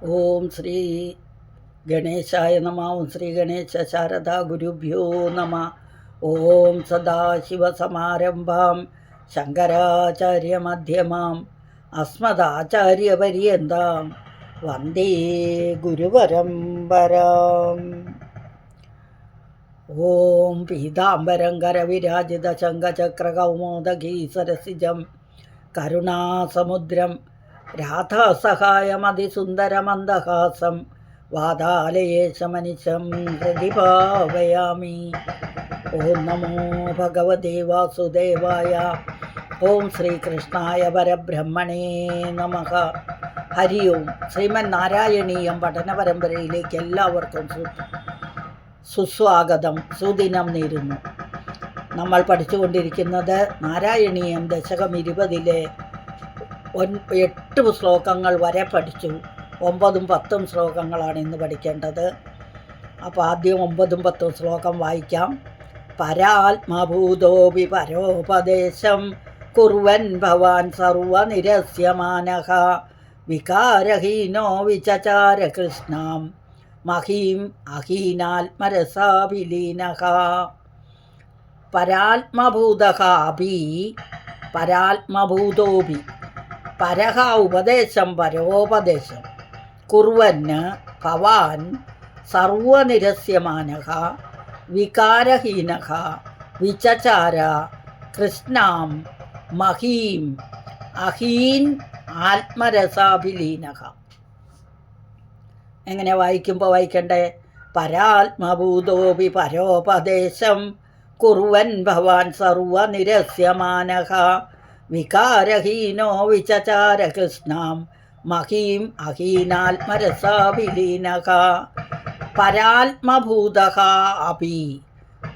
ഓം ശ്രീ ഗണേശായ നമ. ഓം ശ്രീ ഗണേശ ശാരദാ ഗുരുഭ്യോ നമ. ഓം സദാശിവസമാരംഭാം ശങ്കരാചാര്യമധ്യമാം അസ്മദാചാര്യപര്യന്താം വന്ദേ ഗുരുപരമ്പരാം. ഓം പീതാംബരം കരവിരാജിത ശംഖചക്രകൗമോദഗീ സരസിജം കരുണാസമുദ്രം രാധാസഹായമതിസുന്ദരമന്ദഹാസം വാതാലയേശമനിശം ഹൃദിഭാവയാമി. ഓം നമോ ഭഗവതേ വാസുദേവായ. ഓം ശ്രീകൃഷ്ണായ പരബ്രഹ്മണേ നമഃ. ഹരി ഓം. ശ്രീമൻ നാരായണീയം പഠന പരമ്പരയിലേക്ക് എല്ലാവർക്കും സുസ്വാഗതം, സുദിനം നേരുന്നു. നമ്മൾ പഠിച്ചുകൊണ്ടിരിക്കുന്നത് നാരായണീയം ദശകം 20-ലെ 8 ശ്ലോകങ്ങൾ വരെ പഠിച്ചു. 9ഉം 10ഉം ശ്ലോകങ്ങളാണ് ഇന്ന് പഠിക്കേണ്ടത്. അപ്പോൾ ആദ്യം 9ഉം 10ഉം ശ്ലോകം വായിക്കാം. പരാത്മഭൂതോപി പരോപദേശം കുർവൻ ഭവാൻ സർവനിരസ്യമാനഃ വികാരഹീനോ വിചചാര കൃഷ്ണാം മഹീം അഹീനാത്മരസാഭിലീനഃ. പരാത്മഭൂതഃ അപി പരാത്മഭൂതോപി. പരഹ ഉപദേശം പരോപദേശം. കുർവന് ഭവാൻ സർവനിരസ്യമാനഃ വികാരഹീനഃ വിചചാര കൃഷ്ണാം മഹീം അഹീൻ ആത്മരസാഭിലീനഃ. എങ്ങനെ വായിക്കുമ്പോൾ വായിക്കണ്ടേ? പരാത്മഭൂതോപി പരോപദേശം കുർവൻ ഭവാൻ സർവനിരസ്യമാനഃ വികാരഹീനോ വിചചാര കൃഷ്ണാം മഹീം അഹീനാത്മരസാഭിലീനഃ. പരാത്മഭൂതഃ അപി.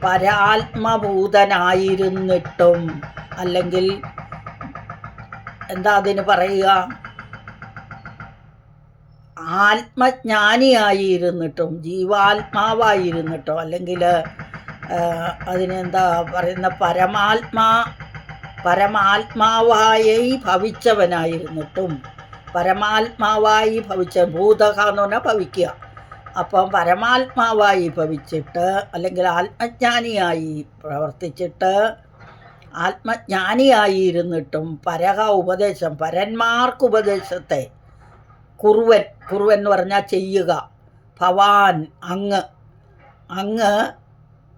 പരാത്മഭൂതനായിരുന്നിട്ടും, അല്ലെങ്കിൽ എന്താ അതിന് പറയുക, ആത്മജ്ഞാനിയായിരുന്നിട്ടും, ജീവാത്മാവായിരുന്നിട്ടും, അല്ലെങ്കിൽ അതിനെന്താ പറയുന്ന, പരമാത്മാവായി ഭവിച്ചവനായിരുന്നിട്ടും, പരമാത്മാവായി ഭവിച്ച, ഭൂതക എന്ന് പറഞ്ഞാൽ ഭവിക്കുക. അപ്പം പരമാത്മാവായി ഭവിച്ചിട്ട്, അല്ലെങ്കിൽ ആത്മജ്ഞാനിയായി പ്രവർത്തിച്ചിട്ട്, ആത്മജ്ഞാനിയായിരുന്നിട്ടും പരഹ ഉപദേശം, പരന്മാർക്ക് ഉപദേശത്തെ, കുർവൻ എന്ന് പറഞ്ഞാൽ ചെയ്യുക, ഭവാൻ അങ്ങ്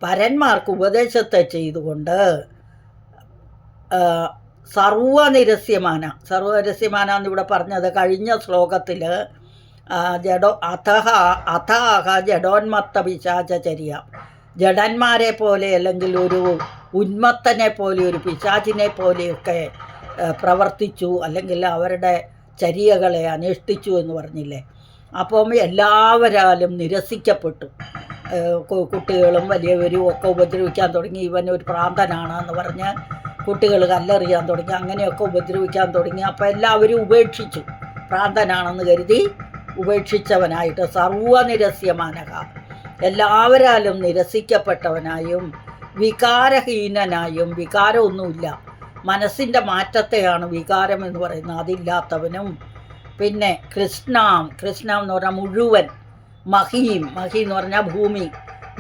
പരന്മാർക്ക് ഉപദേശത്തെ ചെയ്തുകൊണ്ട്, സർവനിരസ്യമാന എന്നിവിടെ പറഞ്ഞത് കഴിഞ്ഞ ശ്ലോകത്തിൽ അഥാഹ ജഡോന്മത്ത പിശാചചര്യ. ജഡന്മാരെ പോലെ, അല്ലെങ്കിൽ ഒരു ഉന്മത്തനെ പോലെ, ഒരു പിശാചിനെ പോലെയൊക്കെ പ്രവർത്തിച്ചു, അല്ലെങ്കിൽ അവരുടെ ചര്യകളെ അനുഷ്ഠിച്ചു എന്ന് പറഞ്ഞില്ലേ. അപ്പം എല്ലാവരാലും നിരസിക്കപ്പെട്ടു. കുട്ടികളും വലിയവരും ഒക്കെ ഉപദ്രവിക്കാൻ തുടങ്ങി. ഇവൻ ഒരു ഭ്രാന്തനാണ് എന്ന് പറഞ്ഞ് കുട്ടികൾ കല്ലെറിയാൻ തുടങ്ങി, അങ്ങനെയൊക്കെ ഉപദ്രവിക്കാൻ തുടങ്ങി. അപ്പോൾ എല്ലാവരും ഉപേക്ഷിച്ചു. ഭ്രാന്തനാണെന്ന് കരുതി ഉപേക്ഷിച്ചവനായിട്ട് സർവനിരസ്യമാനക, എല്ലാവരാലും നിരസിക്കപ്പെട്ടവനായും വികാരഹീനനായും, വികാരമൊന്നുമില്ല, മനസ്സിൻ്റെ മാറ്റത്തെയാണ് വികാരം എന്ന് പറയുന്നത്, അതില്ലാത്തവനും. പിന്നെ കൃഷ്ണം എന്ന് പറഞ്ഞാൽ മുഴുവൻ, മഹി എന്ന് പറഞ്ഞാൽ ഭൂമി,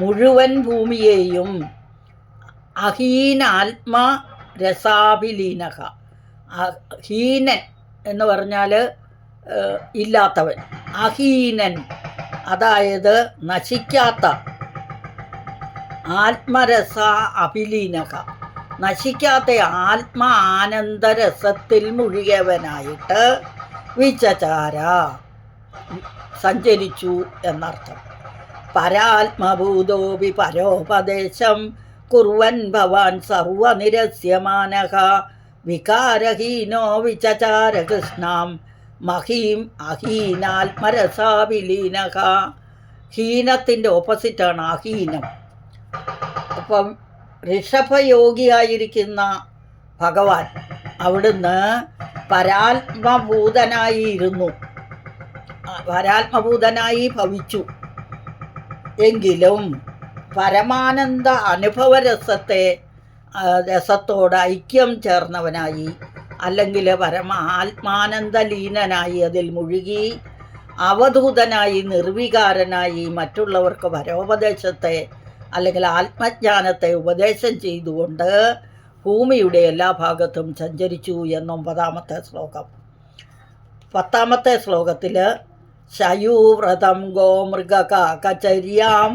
മുഴുവൻ ഭൂമിയെയും അഹീനാത്മരസാഭിലീനഃ. ഹീനൻ എന്ന് പറഞ്ഞാൽ ഇല്ലാത്തവൻ, അഹീനൻ അതായത് നശിക്കാത്ത, ആത്മരസ അഭിലീനഃ നശിക്കാത്ത ആത്മാനന്ദരസത്തിൽ മുഴുകിയവനായിട്ട്, വിചചാര സഞ്ചരിച്ചു എന്നർത്ഥം. പരാത്മഭൂതോപി പരോപദേശം കുർവൻ ഭവാൻ സർവനിരസ്യമാനഃ വികാരഹീനോ വിചചാര കൃഷ്ണാം മഹീം അഹീനാത്മരസാഭിലീനഃ. ഹീനത്തിൻ്റെ ഓപ്പോസിറ്റാണ് അഹീനം. അപ്പം ഋഷഭയോഗിയായിരിക്കുന്ന ഭഗവാൻ അവിടുന്ന് പരാത്മഭൂതനായി ഭവിച്ചു. എങ്കിലും പരമാനന്ദ രസത്തോട് ഐക്യം ചേർന്നവനായി, അല്ലെങ്കിൽ ആത്മാനന്ദലീനനായി അതിൽ മുഴുകി അവധൂതനായി നിർവികാരനായി മറ്റുള്ളവർക്ക് പരോപദേശത്തെ അല്ലെങ്കിൽ ആത്മജ്ഞാനത്തെ ഉപദേശം ചെയ്തുകൊണ്ട് ഭൂമിയുടെ എല്ലാ ഭാഗത്തും സഞ്ചരിച്ചു എന്ന 9-ാമത്തെ ശ്ലോകം. 10-ാമത്തെ ശ്ലോകത്തിൽ ശയൂവ്രതം ഗോമൃഗകാകചര്യാം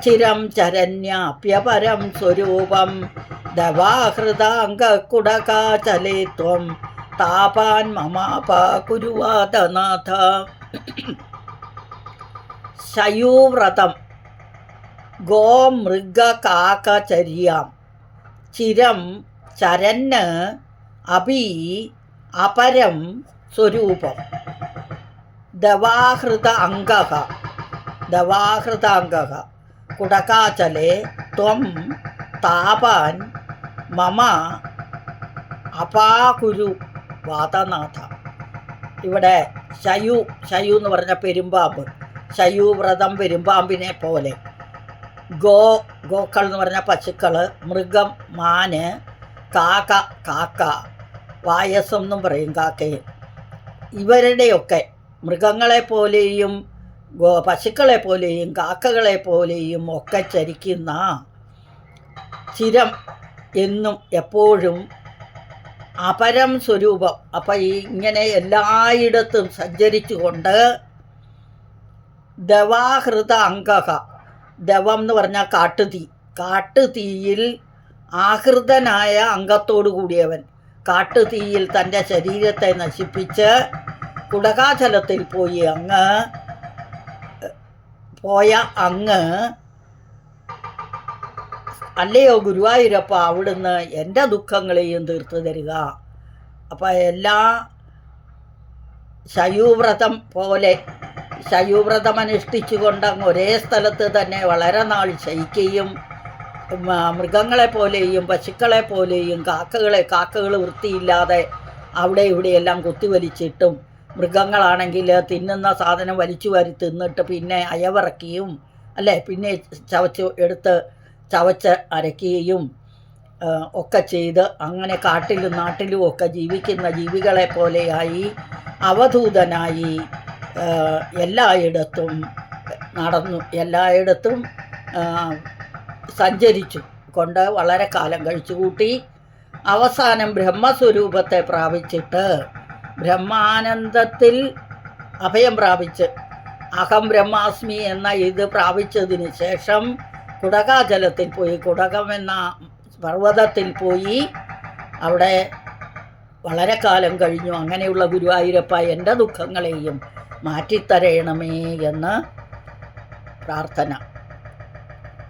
ചിരം ചരണ്യാപ്യപരം സ്വരൂപം ദവാഹൃതാംഗകുടകാചലേ ത്വം താപാൻ മമാപകുരുവാദനാഥ. ശയൂവ്രതം ഗോമൃഗകാകചര്യാം ചിരം ചരന് അപി അപരം സ്വരൂപം ദവാഹൃതാംഗഃ കുടകാചലേ ത്വം താപാൻ മമ അപാകുരു വാതനാഥ. ഇവിടെ ശയു എന്ന് പറഞ്ഞ പെരുമ്പാമ്പ്, ശയൂവ്രതം പെരുമ്പാമ്പിനെ പോലെ, ഗോക്കൾ എന്ന് പറഞ്ഞ പശുക്കൾ, മൃഗം മാന്, കാക്ക വായസം എന്നും പറയും കാക്കയെ. ഇവരുടെയൊക്കെ മൃഗങ്ങളെപ്പോലെയും പശുക്കളെ പോലെയും കാക്കകളെ പോലെയും ഒക്കെ ചരിക്കുന്ന ചിരം എന്നും എപ്പോഴും അപരം സ്വരൂപം. അപ്പം ഇങ്ങനെ എല്ലായിടത്തും സഞ്ചരിച്ചു കൊണ്ട് ദവാഹൃത അംഗഃ, ദവം എന്ന് പറഞ്ഞാൽ കാട്ടുതീയിൽ ആഹൃതനായ അംഗത്തോടു കൂടിയവൻ, കാട്ടുതീയിൽ തൻ്റെ ശരീരത്തെ നശിപ്പിച്ച് കുടകാചലത്തിൽ പോയ അങ്ങ് അല്ലയോ ഗുരുവായൂരപ്പ, അവിടുന്ന് എൻ്റെ ദുഃഖങ്ങളെയും തീർത്തു തരിക. അപ്പം എല്ലാ ശയൂവ്രതം പോലെ ശയൂവ്രതം അനുഷ്ഠിച്ചുകൊണ്ട് അങ്ങ് ഒരേ സ്ഥലത്ത് തന്നെ വളരെ നാൾ ശയിക്കുകയും മൃഗങ്ങളെപ്പോലെയും പശുക്കളെ പോലെയും കാക്കകൾ വൃത്തിയില്ലാതെ അവിടെ ഇവിടെയെല്ലാം കുത്തിവലിച്ചിട്ടും, മൃഗങ്ങളാണെങ്കിൽ തിന്നുന്ന സാധനം വലിച്ചു വാരി തിന്നിട്ട് പിന്നെ അയവിറക്കിയും അല്ലേ, പിന്നെ ചവച്ച് അരയ്ക്കുകയും ഒക്കെ ചെയ്ത് അങ്ങനെ കാട്ടിലും നാട്ടിലും ഒക്കെ ജീവിക്കുന്ന ജീവികളെ പോലെയായി അവധൂതനായി എല്ലായിടത്തും നടന്നു, എല്ലായിടത്തും സഞ്ചരിച്ചു കൊണ്ട് വളരെ കാലം കഴിച്ചുകൂട്ടി. അവസാനം ബ്രഹ്മസ്വരൂപത്തെ പ്രാപിച്ചിട്ട് ബ്രഹ്മാനന്ദത്തിൽ അഭയം പ്രാപിച്ച് അഹം ബ്രഹ്മാസ്മി എന്ന ഇത് പ്രാപിച്ചതിന് ശേഷം കുടകാചലത്തിൽ പോയി, കുടകം എന്ന പർവ്വതത്തിൽ പോയി അവിടെ വളരെ കാലം കഴിഞ്ഞു. അങ്ങനെയുള്ള ഗുരുവായൂരപ്പ എൻ്റെ ദുഃഖങ്ങളെയും മാറ്റിത്തരയണമേ എന്ന് പ്രാർത്ഥന.